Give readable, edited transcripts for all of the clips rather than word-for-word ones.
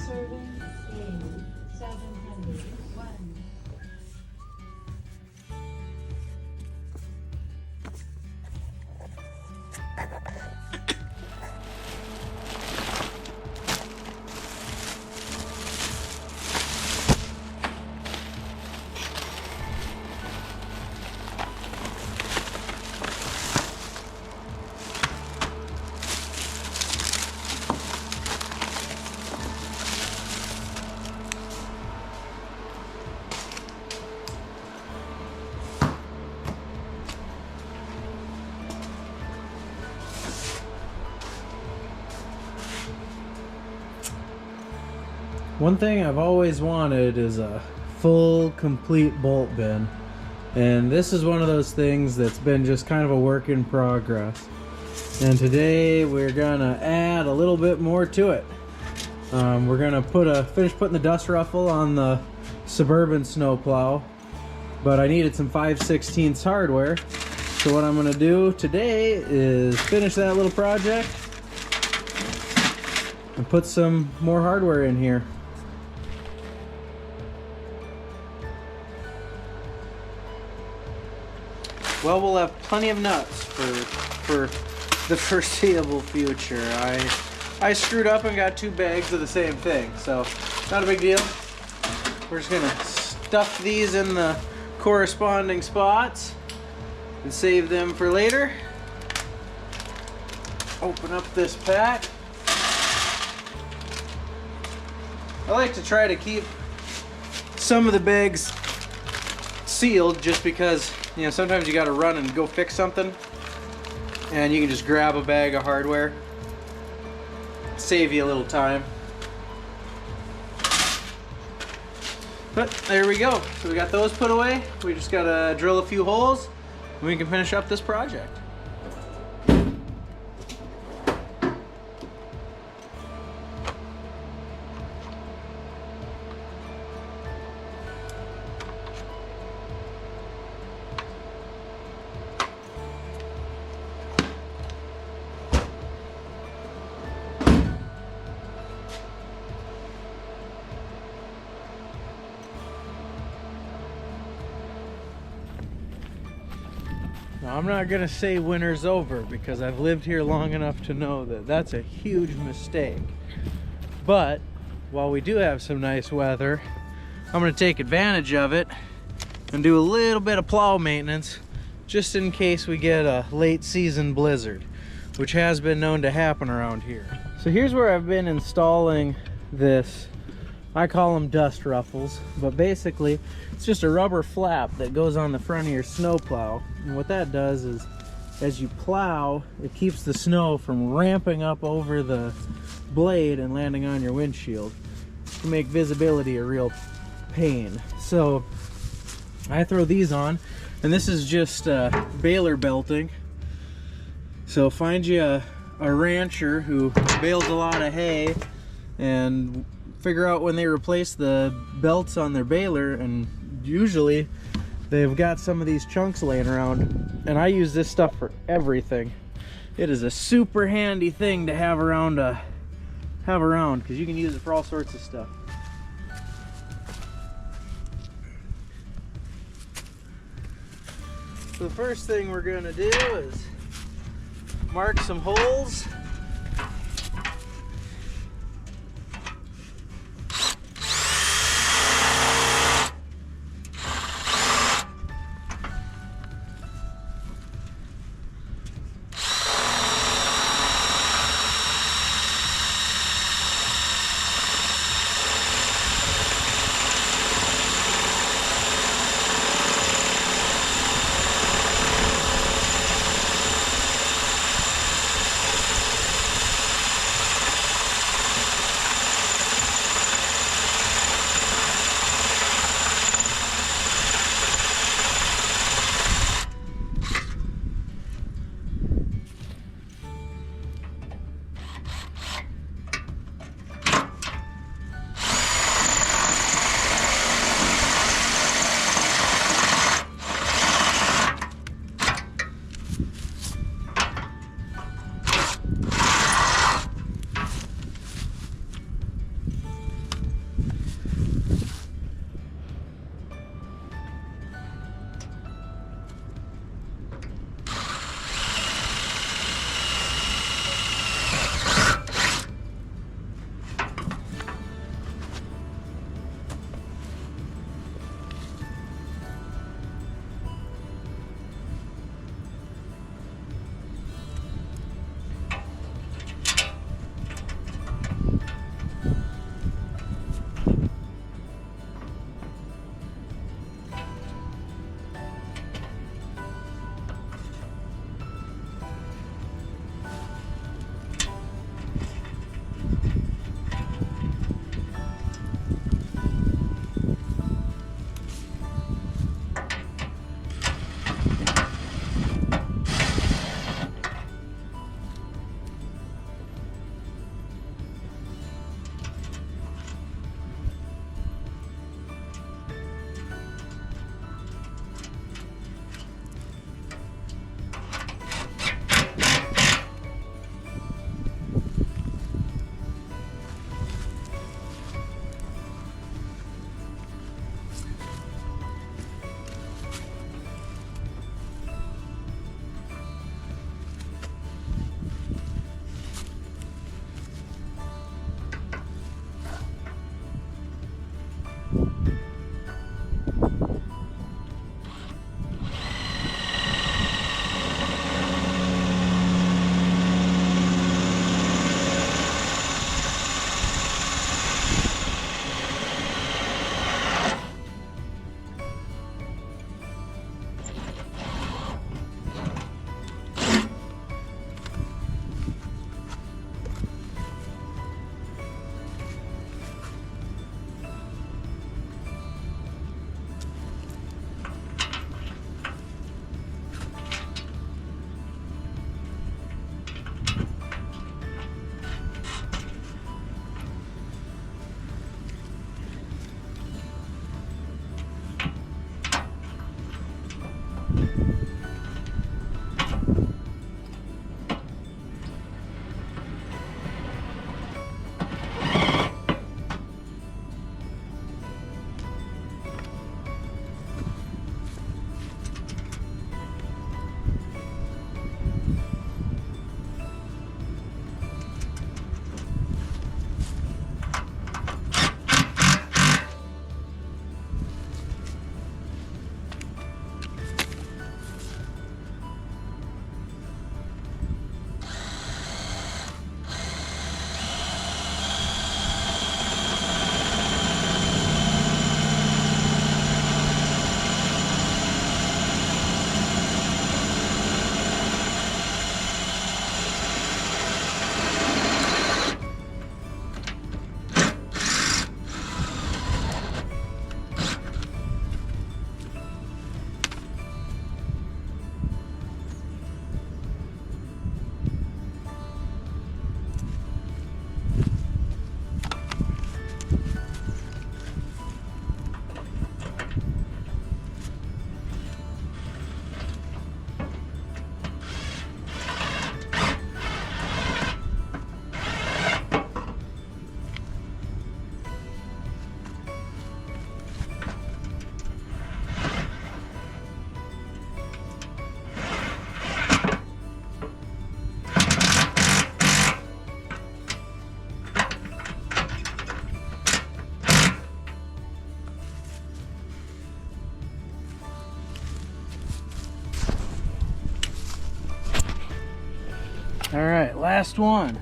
Serving in 701. One thing I've always wanted is a full, complete bolt bin. And this is one of those things that's been just kind of a work in progress. And today we're gonna add a little bit more to it. We're gonna finish putting the dust ruffle on the Suburban snowplow, but I needed some 5/16 hardware. So what I'm gonna do today is finish that little project and put some more hardware in here. Well, we'll have plenty of nuts for the foreseeable future. I screwed up and got 2 bags of the same thing, so not a big deal. We're just gonna stuff these in the corresponding spots and save them for later. Open up this pack. I like to try to keep some of the bags sealed just because, you know, sometimes you got to run and go fix something and you can just grab a bag of hardware, save you a little time. But there we go. So we got those put away. We just got to drill a few holes and we can finish up this project. Now, I'm not gonna say winter's over because I've lived here long enough to know that that's a huge mistake. But while we do have some nice weather, I'm gonna take advantage of it and do a little bit of plow maintenance just in case we get a late season blizzard, which has been known to happen around here. So here's where I've been installing this. I call them dust ruffles, but basically it's just a rubber flap that goes on the front of your snowplow. And what that does is, as you plow, it keeps the snow from ramping up over the blade and landing on your windshield. It can make visibility a real pain. So I throw these on, and this is just baler belting. So find you a rancher who bales a lot of hay and figure out when they replace the belts on their baler, and usually they've got some of these chunks laying around, and I use this stuff for everything. It is a super handy thing to have around because you can use it for all sorts of stuff. So the first thing we're going to do is mark some holes. All right, last one.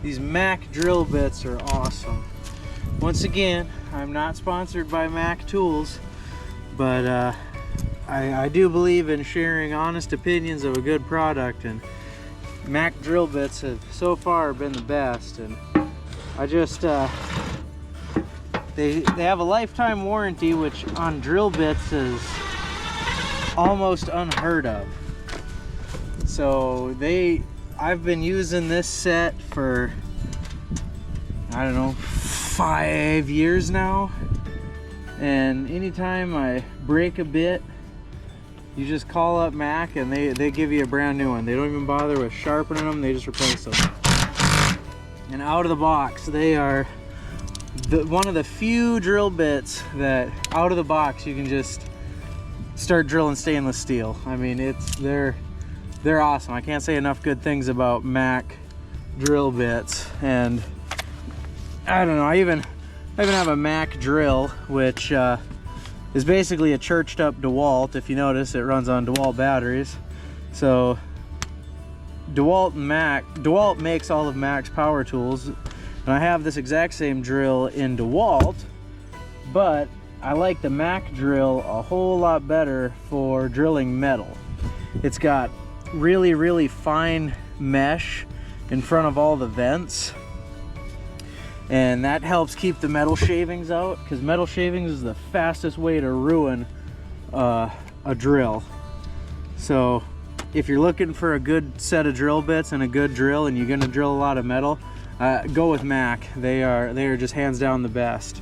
These Mac drill bits are awesome. Once again, I'm not sponsored by Mac Tools, but I do believe in sharing honest opinions of a good product, and Mac drill bits have so far been the best. And I just they have a lifetime warranty, which on drill bits is almost unheard of. So I've been using this set for, I don't know, 5 years now, and anytime I break a bit, you just call up Mac and they give you a brand new one. They don't even bother with sharpening them, they just replace them. And out of the box, they are one of the few drill bits that out of the box you can just start drilling stainless steel. I mean, they're awesome. I can't say enough good things about Mac drill bits. And I don't know, I even have a Mac drill, which is basically a churched up DeWalt. If you notice, it runs on DeWalt batteries. So DeWalt makes all of Mac's power tools, and I have this exact same drill in DeWalt, but I like the Mac drill a whole lot better for drilling metal. It's got really, really fine mesh in front of all the vents, and that helps keep the metal shavings out, because metal shavings is the fastest way to ruin a drill. So if you're looking for a good set of drill bits and a good drill, and you're going to drill a lot of metal, go with Mac. They are just hands down the best.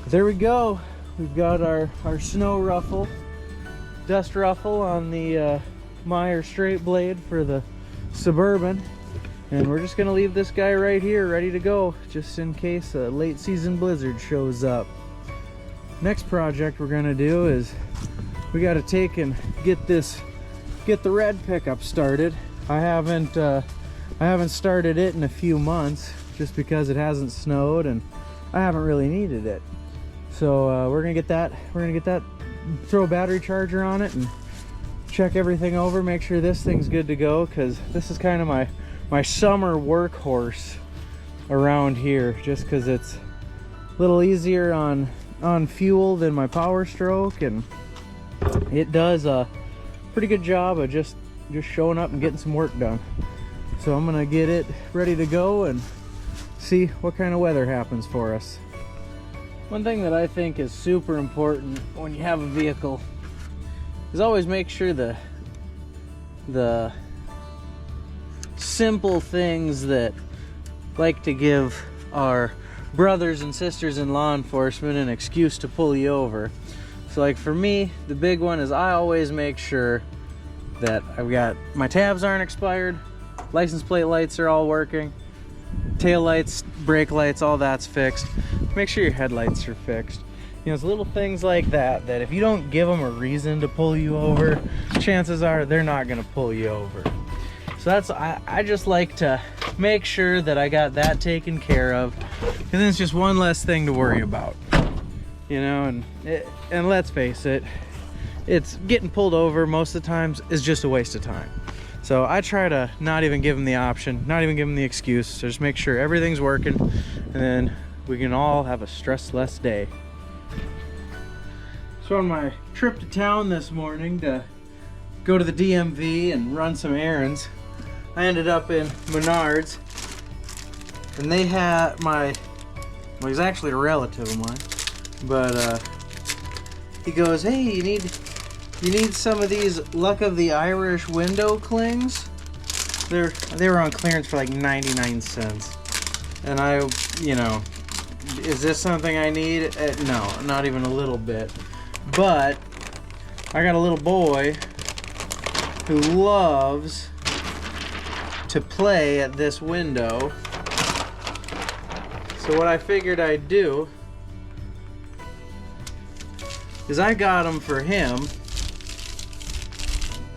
There we go. We've got our snow ruffle, dust ruffle on the Meyer straight blade for the Suburban, and we're just gonna leave this guy right here ready to go, just in case a late season blizzard shows up. Next project we're gonna do is we got to take and get the red pickup started. I haven't started it in a few months, just because it hasn't snowed and I haven't really needed it. So we're gonna get that, throw a battery charger on it and check everything over, make sure this thing's good to go, because this is kind of my summer workhorse around here, just because it's a little easier on fuel than my Power Stroke, and it does a pretty good job of just showing up and getting some work done. So I'm gonna get it ready to go and see what kind of weather happens for us. One thing that I think is super important when you have a vehicle is always make sure the simple things that like to give our brothers and sisters in law enforcement an excuse to pull you over. So like for me, the big one is I always make sure that I've got my tabs aren't expired, license plate lights are all working, tail lights, brake lights, all that's fixed. Make sure your headlights are fixed. You know, it's little things like that if you don't give them a reason to pull you over, chances are they're not gonna pull you over. So that's, I just like to make sure that I got that taken care of, and then it's just one less thing to worry about. You know, and let's face it, it's getting pulled over most of the times is just a waste of time. So I try to not even give them the option, not even give them the excuse, so just make sure everything's working, and then we can all have a stressless day. So on my trip to town this morning to go to the DMV and run some errands, I ended up in Menards, and they had well, he's actually a relative of mine, but he goes, "Hey, you need some of these Luck of the Irish window clings? They were on clearance for like 99 cents." And I, you know, is this something I need? No, not even a little bit. But I got a little boy who loves to play at this window. So what I figured I'd do is I got them for him.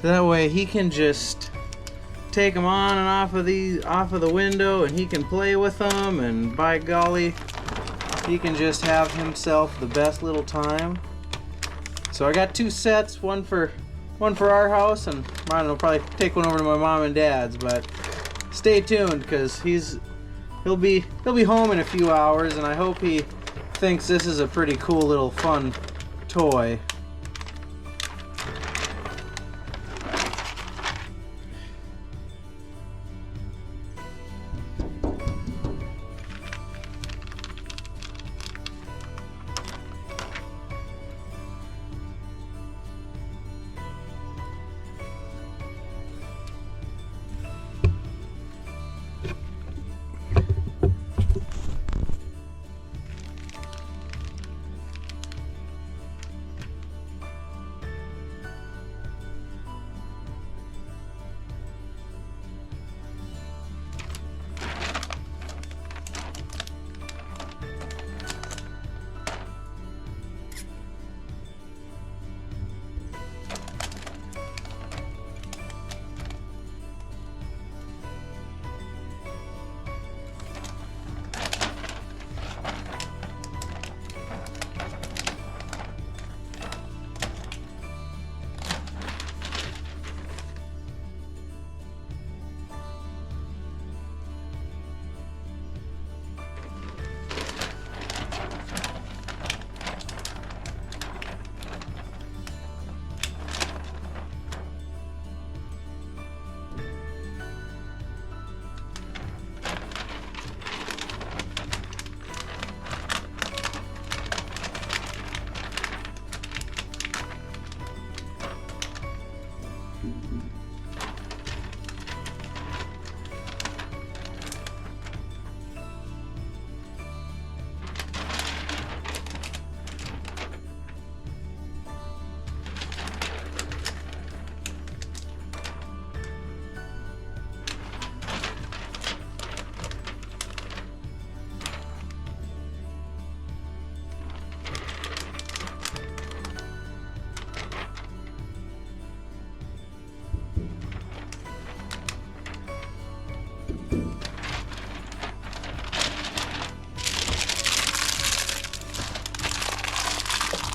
So that way he can just take them on and off of the window, and he can play with them, and by golly, he can just have himself the best little time. So I got 2 sets, one for our house, and I don't know, probably take one over to my mom and dad's. But stay tuned, because he'll be home in a few hours, and I hope he thinks this is a pretty cool little fun toy.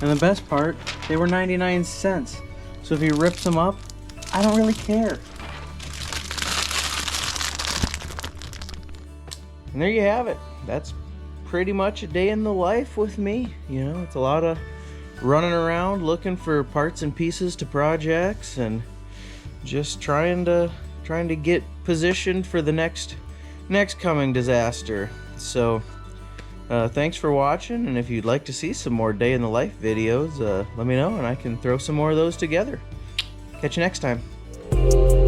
And the best part, they were 99 cents. So if he rips them up, I don't really care. And there you have it. That's pretty much a day in the life with me. You know, it's a lot of running around looking for parts and pieces to projects, and just trying to get positioned for the next coming disaster. So thanks for watching, and if you'd like to see some more day in the life videos, let me know and I can throw some more of those together. Catch you next time.